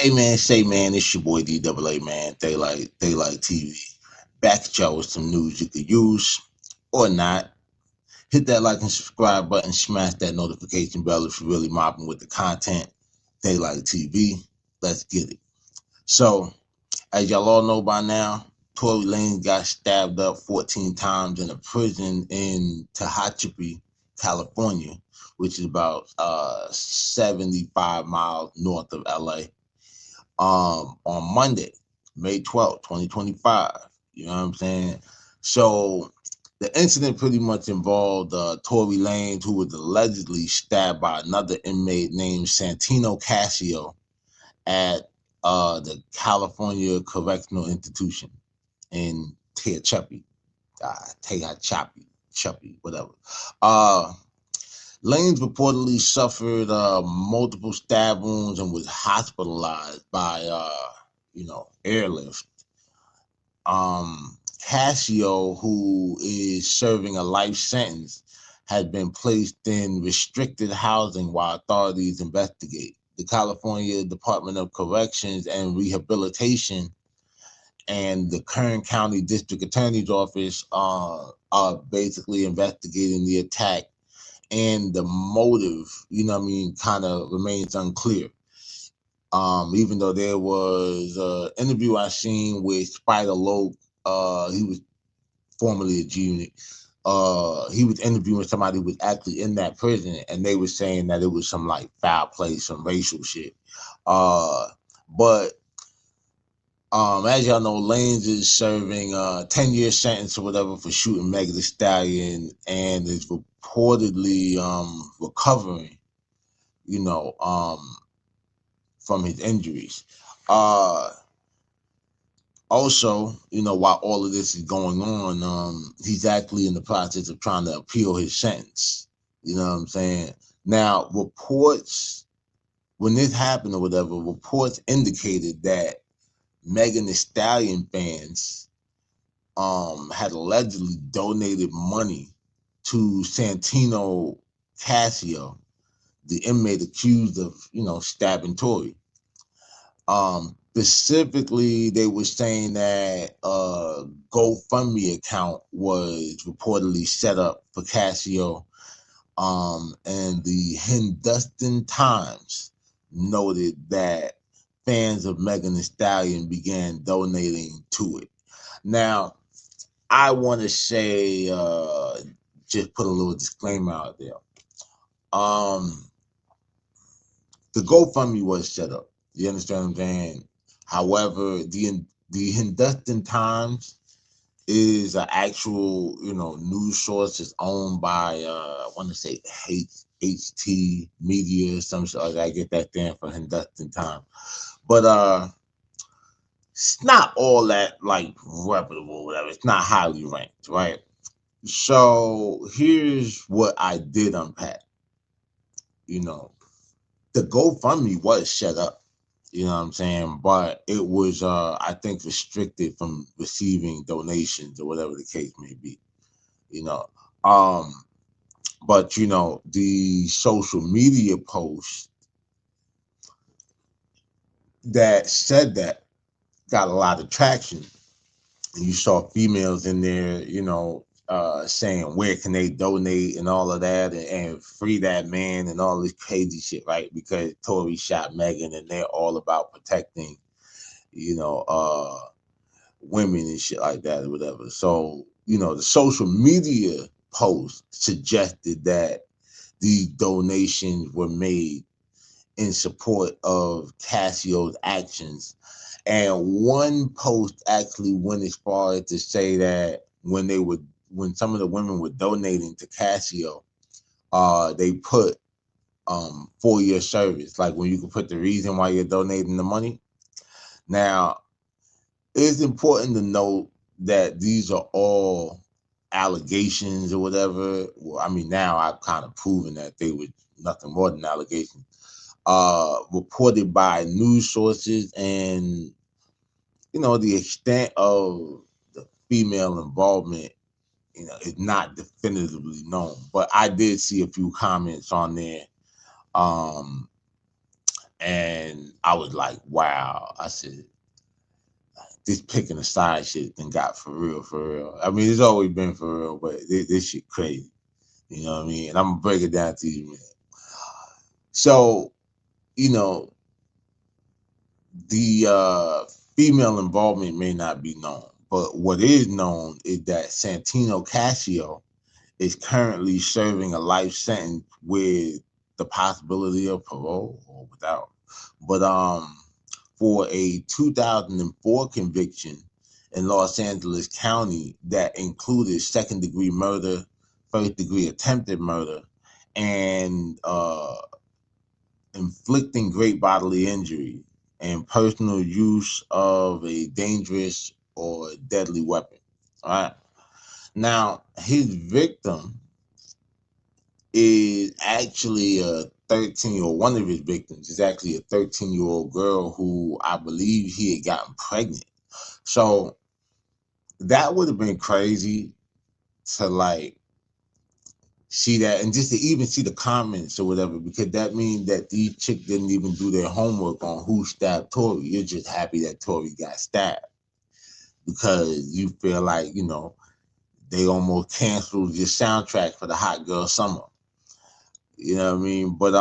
Hey man, say man, it's your boy DAALIGHT man, Daylight TV. Back at y'all with some news you could use or not. Hit that like and subscribe button, smash that notification bell if you're really mobbing with the content. Daylight TV, let's get it. So, as y'all all know by now, Tory Lanez got stabbed up 14 times in a prison in Tehachapi, California, which is about 75 miles north of LA. On Monday, May 12th, 2025. You know what I'm saying? So the incident pretty much involved Tory Lanez, who was allegedly stabbed by another inmate named Santino Casio at the California Correctional Institution in Tehachapi, whatever. Uh, Lanez reportedly suffered multiple stab wounds and was hospitalized by, airlift. Casio, who is serving a life sentence, had been placed in restricted housing while authorities investigate. The California Department of Corrections and Rehabilitation and the Kern County District Attorney's Office are basically investigating the attack, and the motive, kind of remains unclear. Even though there was an interview I seen with Spider Loke, he was formerly a G Unit. He was interviewing somebody who was actually in that prison, and they were saying that it was some like foul play, some racial shit. But as y'all know, Lanez is serving a 10-year sentence or whatever for shooting Megan Thee Stallion, and is reportedly recovering, from his injuries. Also, while all of this is going on, he's actually in the process of trying to appeal his sentence. You know what I'm saying? Now, reports, when this happened or whatever, reports indicated that Megan Thee Stallion fans had allegedly donated money to Santino Casio, the inmate accused of, stabbing Tory. Specifically, they were saying that a GoFundMe account was reportedly set up for Casio, and the Hindustan Times noted that fans of Megan Thee Stallion began donating to it. Now, I want to say, just put a little disclaimer out there. The GoFundMe was set up. You understand what I'm saying? However, the Hindustan Times is an actual, news source. It's owned by, I want to say HT Media, some shit like that. I get that thing for Hindustan Times. But it's not all that like reputable, whatever. It's not highly ranked, right? So here's what I did unpack. The GoFundMe was set up. You know what I'm saying? But it was, I think, restricted from receiving donations or whatever the case may be. You know, um, but the social media post that said that got a lot of traction, and you saw females in there, saying where can they donate and all of that, and free that man and all this crazy shit, right? Because Tory shot Megan, and they're all about protecting, you know, uh, women and shit like that or whatever. So, the social media post suggested that these donations were made in support of Casio's actions. And one post actually went as far as to say that when some of the women were donating to Casio, they put 4-year service, like when you can put the reason why you're donating the money. Now, it's important to note that these are all allegations or whatever. Well, I mean, now I've kind of proven that they were nothing more than allegations. Reported by news sources, and the extent of the female involvement, is not definitively known. But I did see a few comments on there, um, And I was like, wow. I said, this picking a side shit then got for real, for real. I mean, it's always been for real, but this shit crazy. You know what I mean? And I'm gonna break it down to you, man. So, you know, the female involvement may not be known, but what is known is that Santino Casio is currently serving a life sentence with the possibility of parole or without. But for a 2004 conviction in Los Angeles County that included second-degree murder, first-degree attempted murder, and inflicting great bodily injury and personal use of a dangerous or deadly weapon. All right. Now, his victim is actually a 13, or one of his victims is actually a 13-year-old girl who I believe he had gotten pregnant. So that would have been crazy to like see that, and just to even see the comments or whatever, because that means that these chicks didn't even do their homework on who stabbed Tory. You're just happy that Tory got stabbed because you feel like, you know, they almost canceled your soundtrack for the Hot Girl Summer. You know what I mean? But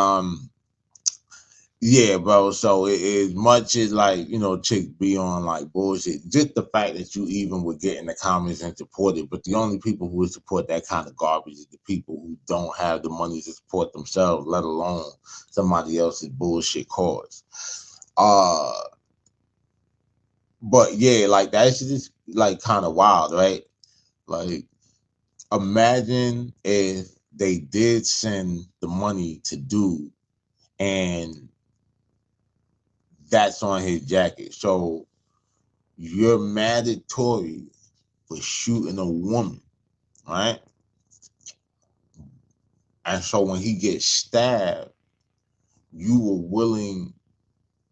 yeah, bro. So as much as like, you know, chicks be on like bullshit, just the fact that you even would get in the comments and support it. But the only people who would support that kind of garbage is the people who don't have the money to support themselves, let alone somebody else's bullshit cause. But yeah, like that's just like kind of wild, right? Like, imagine if they did send the money to dude and that's on his jacket. So you're mad at Tory for shooting a woman, right? And so when he gets stabbed, you were willing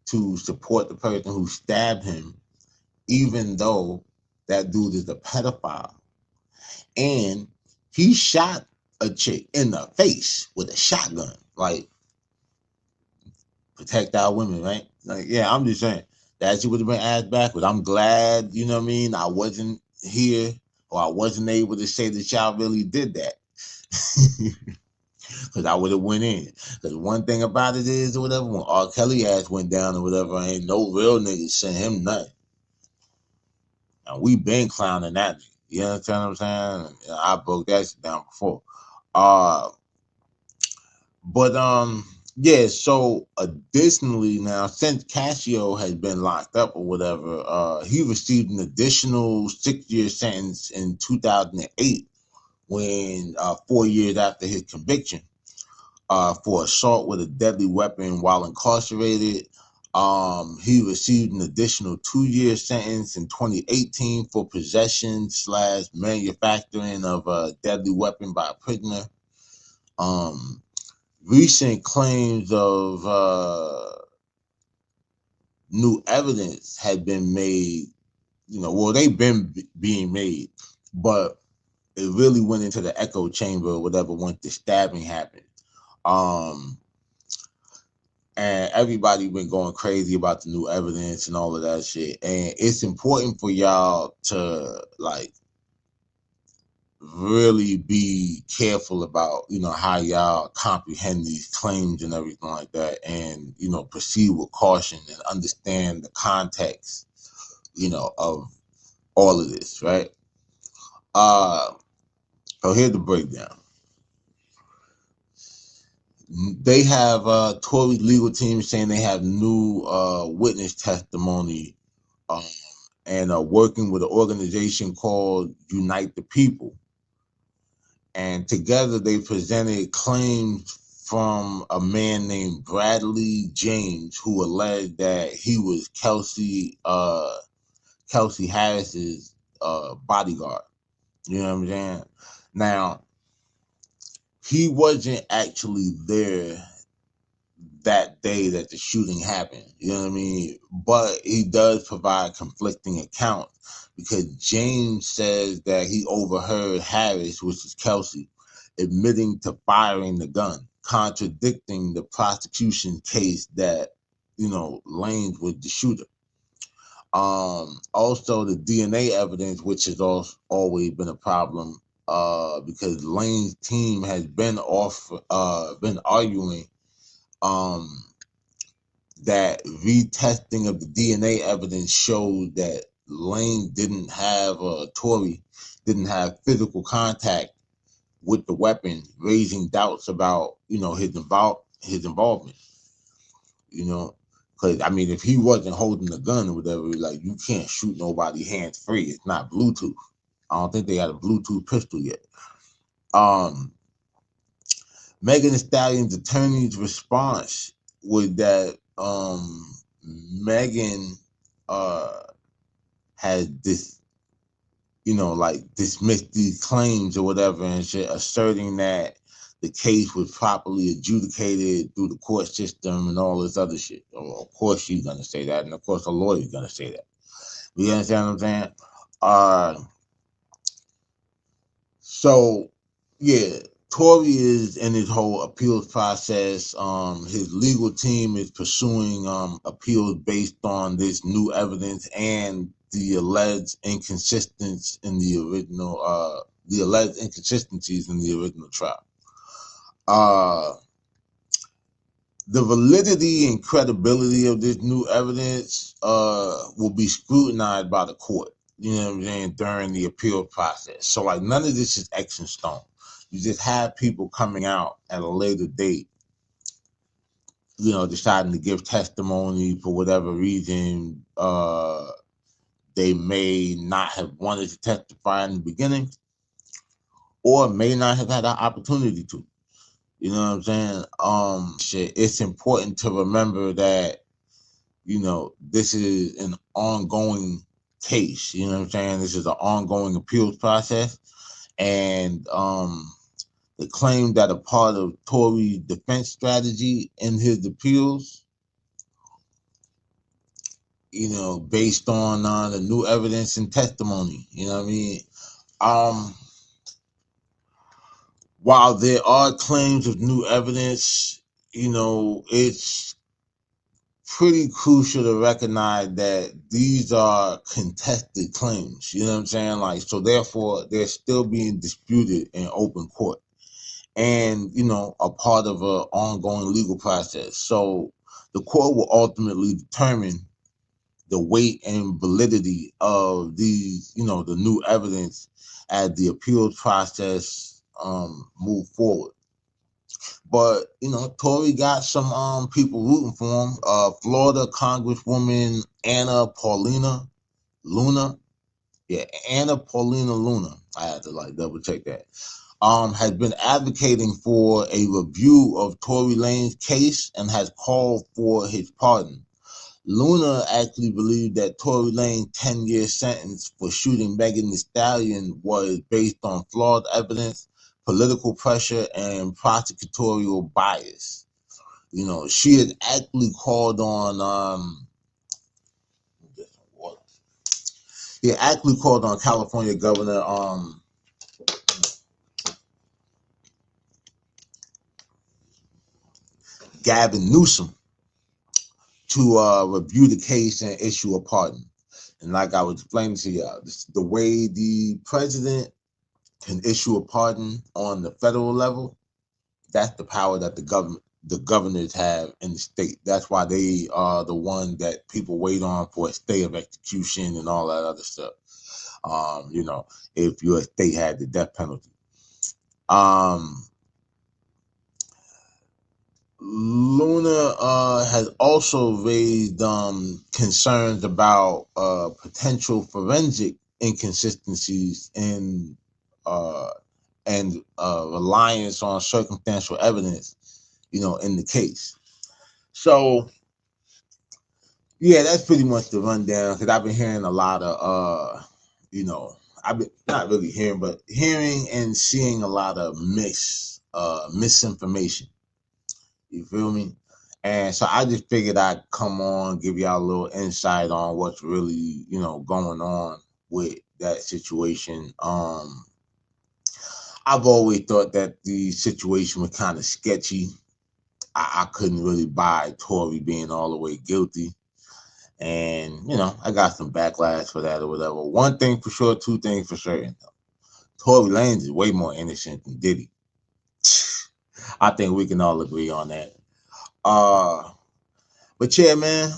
to support the person who stabbed him, even though that dude is a pedophile. And he shot a chick in the face with a shotgun. Like, protect our women, right? Like, yeah, I'm just saying that shit would have been asked backwards. I'm glad, you know what I mean, I wasn't here, or I wasn't able to say that y'all really did that. Because I would have went in. Because one thing about it is, or whatever, when R. Kelly ass went down or whatever, ain't no real niggas sent him nothing. And we been clowning that nigga. You understand what I'm saying? I broke that shit down before. But yeah, so additionally now, since Casio has been locked up or whatever, he received an additional 6-year sentence in 2008 when 4 years after his conviction for assault with a deadly weapon while incarcerated. He received an additional 2-year sentence in 2018 for possession / manufacturing of a deadly weapon by a prisoner. Recent claims of new evidence had been made, you know, well, they've been being made, but it really went into the echo chamber or whatever once the stabbing happened. And everybody been going crazy about the new evidence and all of that shit. And it's important for y'all to like really be careful about, you know, how y'all comprehend these claims and everything like that, and, you know, proceed with caution and understand the context, you know, of all of this, right? So here's the breakdown. They have Tory's legal team saying they have new witness testimony, and working with an organization called Unite the People. And together they presented claims from a man named Bradley James, who alleged that he was Kelsey Harris's bodyguard. You know what I'm saying? Now, he wasn't actually there that day that the shooting happened. You know what I mean? But he does provide conflicting accounts, because James says that he overheard Harris, which is Kelsey, admitting to firing the gun, contradicting the prosecution case that Lanez was the shooter. Also the DNA evidence, which has also always been a problem, because Lane's team has been arguing that retesting of the DNA evidence showed that Lane didn't have Tory didn't have physical contact with the weapon, raising doubts about his involvement. Because I mean, if he wasn't holding the gun or whatever, like, you can't shoot nobody hands free. It's not Bluetooth. I don't think they had a Bluetooth pistol yet. Megan Thee Stallion's attorney's response was that Megan had this, dismissed these claims or whatever and shit, asserting that the case was properly adjudicated through the court system and all this other shit. Well, of course she's gonna say that, and of course the lawyer's gonna say that. You understand what I'm saying? So yeah, Tory is in his whole appeals process. His legal team is pursuing appeals based on this new evidence and the alleged inconsistencies in the original trial. The validity and credibility of this new evidence will be scrutinized by the court, you know what I'm saying, during the appeal process. So, like, none of this is etched in stone. You just have people coming out at a later date, deciding to give testimony for whatever reason. They may not have wanted to testify in the beginning, or may not have had an opportunity to. You know what I'm saying? It's important to remember that, this is an ongoing case. You know what I'm saying? This is an ongoing appeals process. And the claim that a part of Tory's defense strategy in his appeals, based on the new evidence and testimony, you know what I mean? While there are claims of new evidence, it's pretty crucial to recognize that these are contested claims. You know what I'm saying? Like, so therefore, they're still being disputed in open court and, a part of an ongoing legal process. So the court will ultimately determine the weight and validity of these, the new evidence as the appeals process move forward. But Tory got some people rooting for him. Florida Congresswoman Anna Paulina Luna. Yeah, Anna Paulina Luna. I had to double check that. Has been advocating for a review of Tory Lanez's case and has called for his pardon. Luna actually believed that Tory Lanez's 10-year sentence for shooting Megan Thee Stallion was based on flawed evidence, political pressure, and prosecutorial bias. She had actually called on California Governor Gavin Newsom to review the case and issue a pardon. And like I was explaining to y'all, the way the president can issue a pardon on the federal level, that's the power that the governors have in the state. That's why they are the one that people wait on for a stay of execution and all that other stuff. If your state had the death penalty. Luna has also raised concerns about potential forensic inconsistencies in and reliance on circumstantial evidence, in the case. So, yeah, that's pretty much the rundown, because I've been hearing a lot of, I've been not really hearing, but hearing and seeing a lot of misinformation. You feel me? And so I just figured I'd come on, give y'all a little insight on what's really, going on with that situation. I've always thought that the situation was kind of sketchy. I couldn't really buy Tory being all the way guilty. And, you know, I got some backlash for that or whatever. One thing for sure, two things for certain. Tory Lanez is way more innocent than Diddy. I think we can all agree on that. But yeah, man,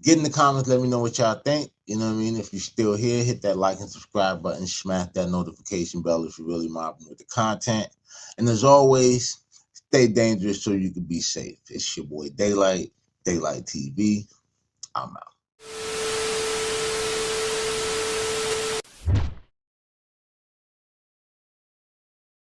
get in the comments, let me know what y'all think. You know what I mean? If you're still here, hit that like and subscribe button, smash that notification bell if you're really mobbing with the content. And as always, stay dangerous so you can be safe. It's your boy DAALIGHT, DAALIGHT TV. I'm out.